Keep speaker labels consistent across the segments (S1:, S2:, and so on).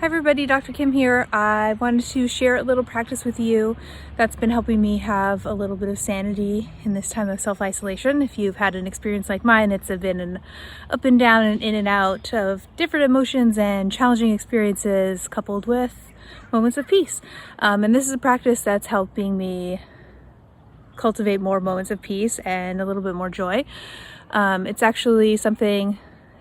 S1: everybody, Dr. Kim here. I wanted to share a little practice with you that's been helping me have a little bit of sanity in this time of self-isolation. If you've had an experience like mine, it's been an up and down and in and out of different emotions and challenging experiences coupled with moments of peace. And this is a practice that's helping me cultivate more moments of peace and a little bit more joy. It's actually something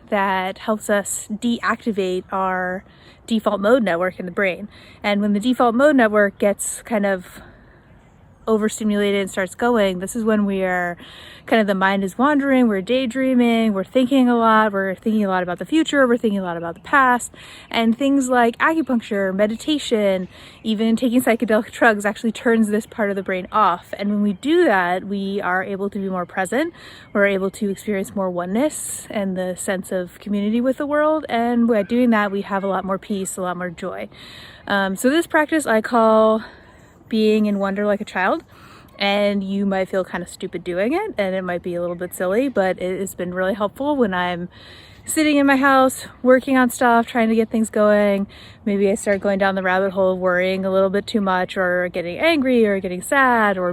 S1: that helps us deactivate our default mode network in the brain. And when the default mode network gets kind of overstimulated and starts going, this is when we are kind of, the mind is wandering, we're daydreaming, we're thinking a lot about the future, we're thinking a lot about the past, and things like acupuncture, meditation, even taking psychedelic drugs actually turns this part of the brain off. And when we do that, we are able to be more present, we're able to experience more oneness and the sense of community with the world, and by doing that we have a lot more peace, a lot more joy. So this practice I call being in wonder like a child, and you might feel kind of stupid doing it and it might be a little bit silly, but it has been really helpful when I'm sitting in my house working on stuff, trying to get things going. Maybe I start going down the rabbit hole of worrying a little bit too much, or getting angry, or getting sad, or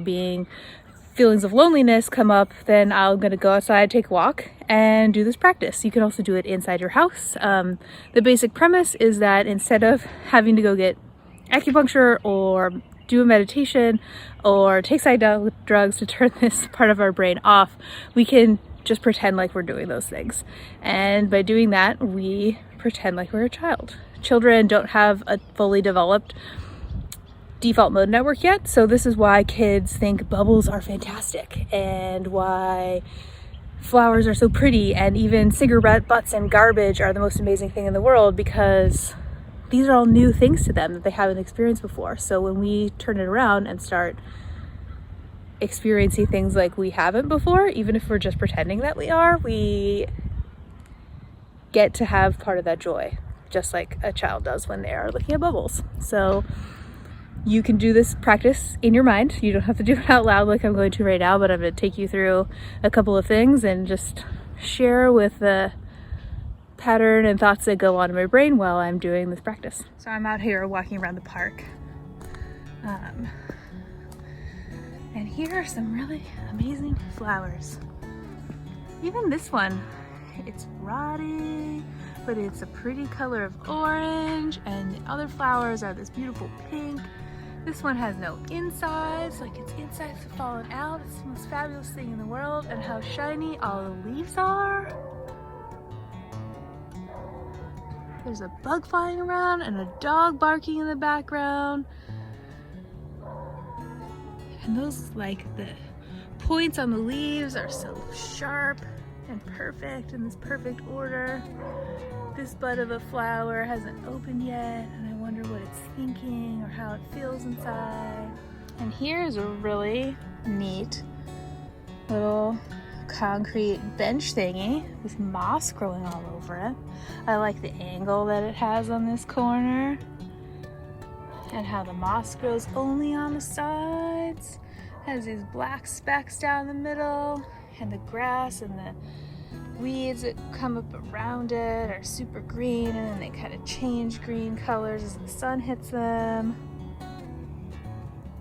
S1: feelings of loneliness come up. Then I'm gonna go outside, take a walk, and do this practice. You can also do it inside your house. The basic premise is that instead of having to go get acupuncture or do a meditation or take psychedelic drugs to turn this part of our brain off, we can just pretend like we're doing those things. And by doing that, we pretend like we're a child. Children don't have a fully developed default mode network yet, so this is why kids think bubbles are fantastic and why flowers are so pretty, and even cigarette butts and garbage are the most amazing thing in the world, because these are all new things to them that they haven't experienced before. So when we turn it around and start experiencing things like we haven't before, even if we're just pretending that we are, we get to have part of that joy, just like a child does when they are looking at bubbles. So you can do this practice in your mind. You don't have to do it out loud like I'm going to right now, but I'm going to take you through a couple of things and just share with the pattern and thoughts that go on in my brain while I'm doing this practice. So I'm out here walking around the park, and here are some really amazing flowers. Even this one, it's rotting, but it's a pretty color of orange, and the other flowers are this beautiful pink. This one has no insides, like its insides have fallen out. It's the most fabulous thing in the world, and how shiny all the leaves are. There's a bug flying around and a dog barking in the background. And those, like, the points on the leaves are so sharp and perfect in this perfect order. This bud of a flower hasn't opened yet, and I wonder what it's thinking or how it feels inside. And here's a really neat little concrete bench thingy with moss growing all over it. I like the angle that it has on this corner, and how the moss grows only on the sides, has these black specks down the middle, and the grass and the weeds that come up around it are super green, and then they kind of change green colors as the sun hits them.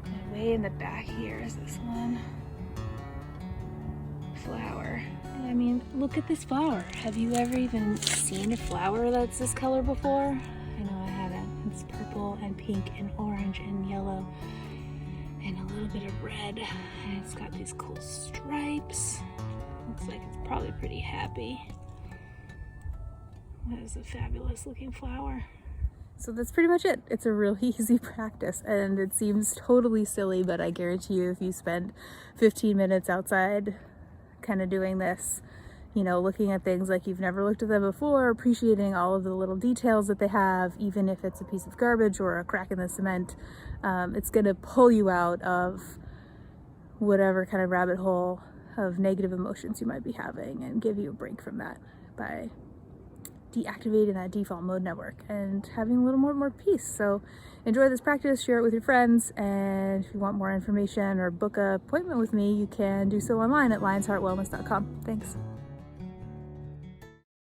S1: And way in the back here is this one flower. I mean, look at this flower. Have you ever even seen a flower that's this color before? I know I haven't. It's purple and pink and orange and yellow and a little bit of red, and it's got these cool stripes. Looks like it's probably pretty happy. That is a fabulous looking flower. So that's pretty much it. It's a real easy practice, and it seems totally silly, but I guarantee you if you spend 15 minutes outside kind of doing this, you know, looking at things like you've never looked at them before, appreciating all of the little details that they have, even if it's a piece of garbage or a crack in the cement, it's going to pull you out of whatever kind of rabbit hole of negative emotions you might be having, and give you a break from that by deactivating that default mode network and having a little more peace. So enjoy this practice, share it with your friends, and if you want more information or book an appointment with me, you can do so online at lionsheartwellness.com. Thanks.